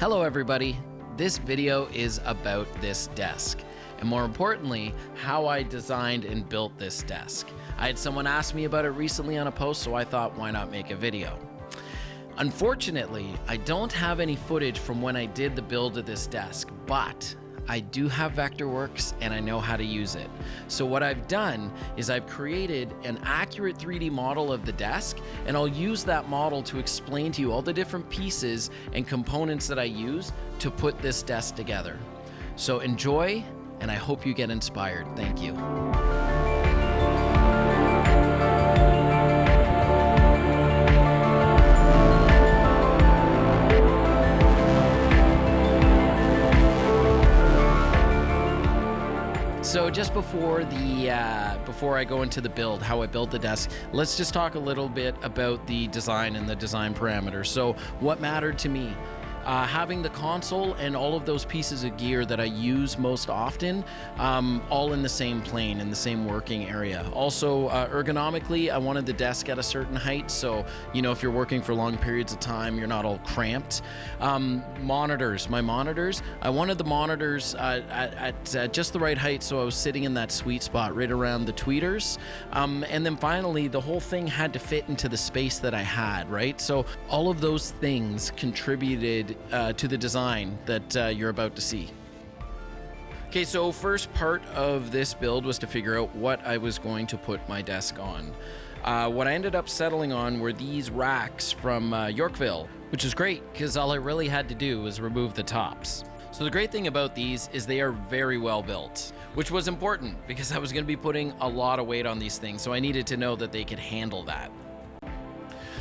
Hello everybody, this video is about this desk, and more importantly, how I designed and built this desk. I had someone ask me about it recently on a post, so I thought why not make a video. Unfortunately, I don't have any footage from when I did the build of this desk, but I do have Vectorwoks and I know how to use it. So what I've done is I've created an accurate 3D model of the desk, and I'll use that model to explain to you all the different pieces and components that I use to put this desk together. So enjoy, and I hope you get inspired. Thank you. So just before I go into the build, how I built the desk, let's just talk a little bit about the design and the design parameters. So what mattered to me? Having the console and all of those pieces of gear that I use most often, all in the same plane, in the same working area. Also, ergonomically, I wanted the desk at a certain height, so, you know, if you're working for long periods of time, you're not all cramped. Monitors, my monitors, I wanted the monitors at just the right height, so I was sitting in that sweet spot right around the tweeters. And then finally, the whole thing had to fit into the space that I had, right? So all of those things contributed to the design that you're about to see. Okay, so first part of this build was to figure out what I was going to put my desk on. What I ended up settling on were these racks from Yorkville, which is great because all I really had to do was remove the tops. So the great thing about these is they are very well built, which was important because I was going to be putting a lot of weight on these things, so I needed to know that they could handle that.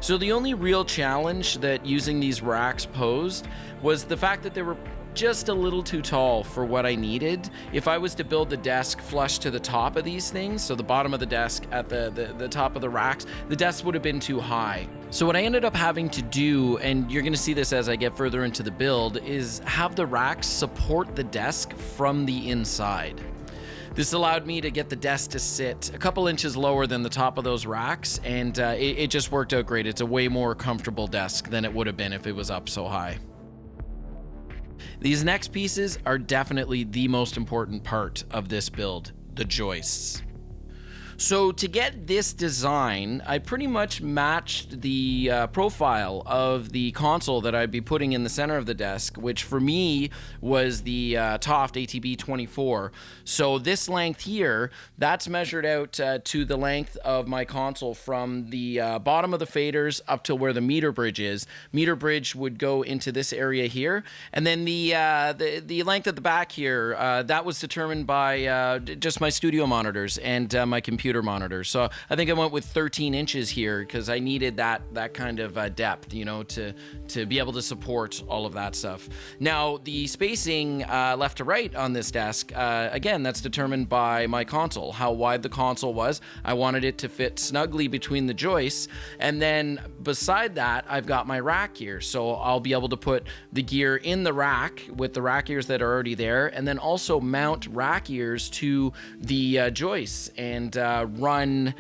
So the only real challenge that using these racks posed was the fact that they were just a little too tall for what I needed. If I was to build the desk flush to the top of these things, so the bottom of the desk at the top of the racks, the desk would have been too high. So what I ended up having to do, and you're gonna see this as I get further into the build, is have the racks support the desk from the inside. This allowed me to get the desk to sit a couple inches lower than the top of those racks, and it just worked out great. It's a way more comfortable desk than it would have been if it was up so high. These next pieces are definitely the most important part of this build, the joists. So to get this design, I pretty much matched the profile of the console that I'd be putting in the center of the desk, which for me was the Toft ATB 24. So this length here, that's measured out to the length of my console from the bottom of the faders up to where the meter bridge is. Meter bridge would go into this area here, and then the length at the back here, that was determined by just my studio monitors and my computer monitor. So I think I went with 13 inches here because I needed that kind of depth, you know, to be able to support all of that stuff. Now the spacing left to right on this desk, again, that's determined by my console, how wide the console was. I wanted it to fit snugly between the joists, and then beside that I've got my rack here, so I'll be able to put the gear in the rack with the rack ears that are already there, and then also mount rack ears to the joists and run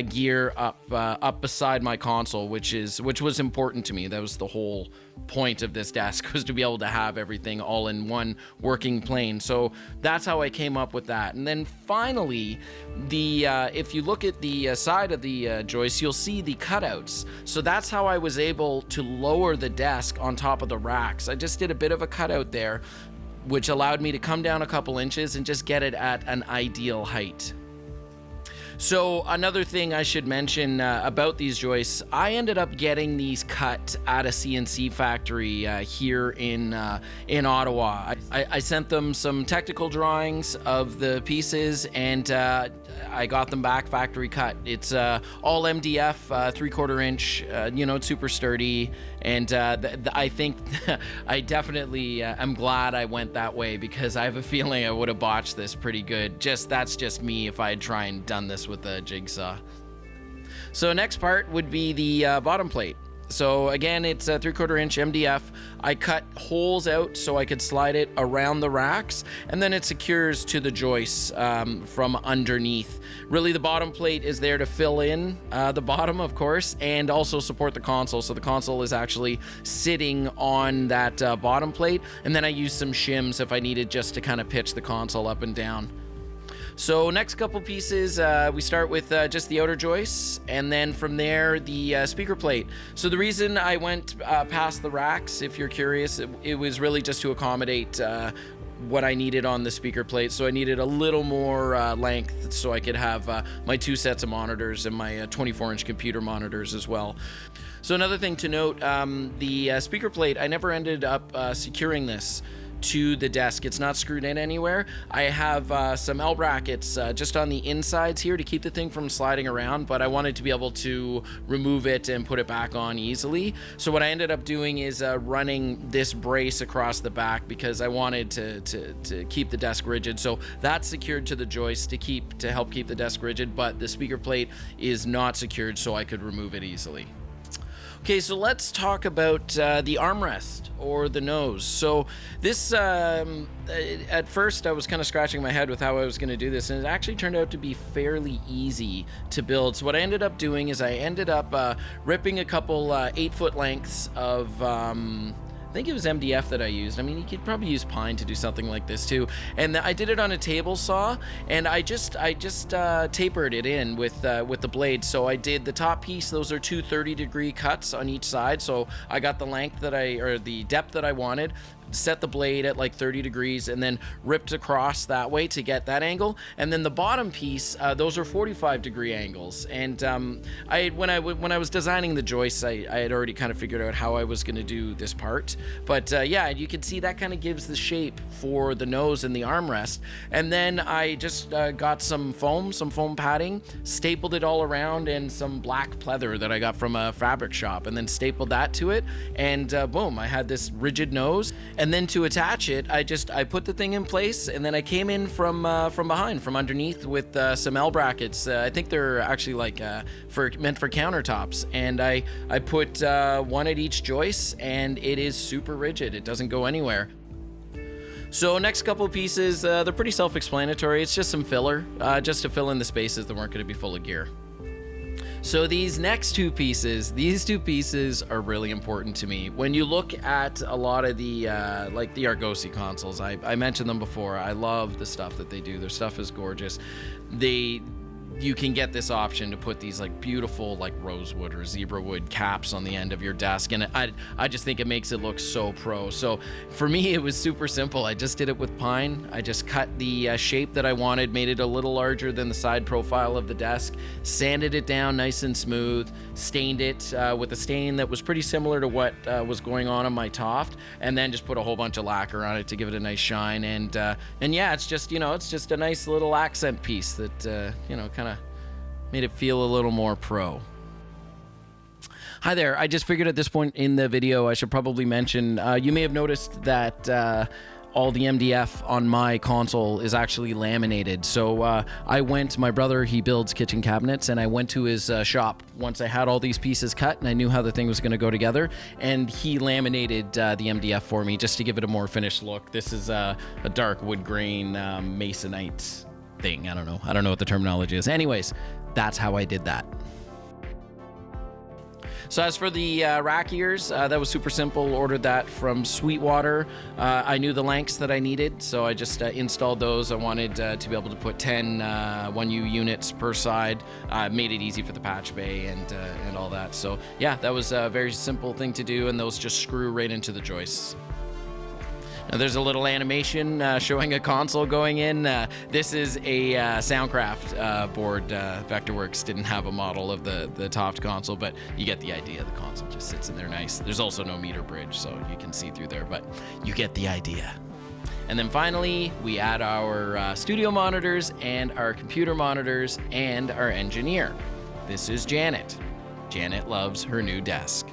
gear up beside my console, which was important to me. That was the whole point of this desk, was to be able to have everything all in one working plane. So that's how I came up with that. And then finally, if you look at the side of the joist, you'll see the cutouts. So that's how I was able to lower the desk on top of the racks. I just did a bit of a cutout there, which allowed me to come down a couple inches and just get it at an ideal height. So another thing I should mention about these joists, I ended up getting these cut at a CNC factory here in Ottawa. I sent them some technical drawings of the pieces, and I got them back factory cut. It's all MDF, 3/4 inch, you know, it's super sturdy, and I think I definitely am glad I went that way, because I have a feeling I would have botched this pretty good. That's just me if I had tried and done this with a jigsaw. So next part would be the bottom plate. So again, it's a 3/4 inch MDF. I cut holes out so I could slide it around the racks, and then it secures to the joists from underneath. Really, the bottom plate is there to fill in the bottom, of course, and also support the console. So the console is actually sitting on that bottom plate, and then I use some shims if I needed just to kind of pitch the console up and down. So next couple pieces, we start with just the outer joists, and then from there, the speaker plate. So the reason I went past the racks, if you're curious, it was really just to accommodate what I needed on the speaker plate. So I needed a little more length so I could have my 2 sets of monitors and my 24-inch computer monitors as well. So another thing to note, the speaker plate, I never ended up securing this to the desk. It's not screwed in anywhere. I have some L brackets just on the insides here to keep the thing from sliding around, but I wanted to be able to remove it and put it back on easily. So what I ended up doing is running this brace across the back because I wanted to keep the desk rigid. So that's secured to the joist to help keep the desk rigid, but the speaker plate is not secured so I could remove it easily. Okay, so let's talk about the armrest or the nose. So this, at first I was kind of scratching my head with how I was going to do this, and it actually turned out to be fairly easy to build. So what I ended up doing is I ended up ripping a couple 8-foot lengths of I think it was MDF that I used. I mean, you could probably use pine to do something like this too. And I did it on a table saw, and I just tapered it in with the blade. So I did the top piece. Those are 2 30-degree cuts on each side. So I got the length or the depth that I wanted, set the blade at like 30 degrees, and then ripped across that way to get that angle. And then the bottom piece, those are 45-degree angles. And when I was designing the joists, I had already kind of figured out how I was going to do this part. But yeah, you can see that kind of gives the shape for the nose and the armrest. And then I just got some foam padding, stapled it all around, and some black pleather that I got from a fabric shop, and then stapled that to it. And boom, I had this rigid nose. And then to attach it, I put the thing in place, and then I came in from behind, from underneath, with some L brackets. I think they're actually like meant for countertops. And I put one at each joist, and it is super rigid. It doesn't go anywhere. So next couple pieces, they're pretty self-explanatory. It's just some filler, just to fill in the spaces that weren't going to be full of gear. So these next two pieces are really important to me. When you look at a lot of the like the Argosy consoles, I mentioned them before. I love the stuff that they do. Their stuff is gorgeous. You can get this option to put these like beautiful like rosewood or zebra wood caps on the end of your desk, and I just think it makes it look so pro. So for me, it was super simple. I just did it with pine. I just cut the shape that I wanted, made it a little larger than the side profile of the desk, sanded it down nice and smooth, stained it with a stain that was pretty similar to what was going on my Toft, and then just put a whole bunch of lacquer on it to give it a nice shine. And yeah, it's just a nice little accent piece that kind of made it feel a little more pro. Hi there. I just figured at this point in the video I should probably mention, you may have noticed that all the MDF on my console is actually laminated. So my brother, he builds kitchen cabinets, and I went to his shop once I had all these pieces cut and I knew how the thing was going to go together, and he laminated the MDF for me just to give it a more finished look. This is a dark wood grain masonite thing. I don't know what the terminology is. Anyways, that's how I did that. So as for the rack ears, that was super simple. Ordered that from Sweetwater. I knew the lengths that I needed, so I just installed those. I wanted to be able to put 10 1U units per side. Made it easy for the patch bay and all that. So yeah, that was a very simple thing to do, and those just screw right into the joists. Now there's a little animation showing a console going in. This is a Soundcraft board. Vectorwoks didn't have a model of the Toft console, but you get the idea. The console just sits in there nice. There's also no meter bridge, so you can see through there, but you get the idea. And then finally, we add our studio monitors and our computer monitors and our engineer. This is Janet. Janet loves her new desk.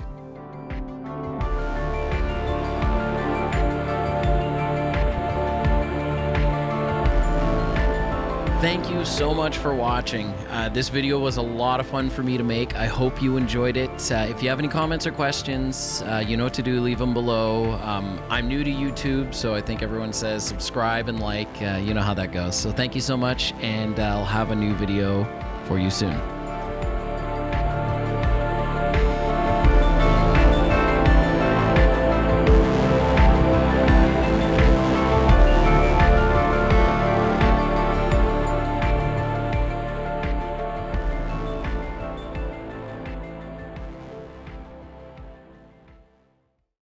Thank you so much for watching. This video was a lot of fun for me to make. I hope you enjoyed it. If you have any comments or questions, you know what to do, leave them below. I'm new to YouTube, so I think everyone says subscribe and like. You know how that goes. So thank you so much, and I'll have a new video for you soon.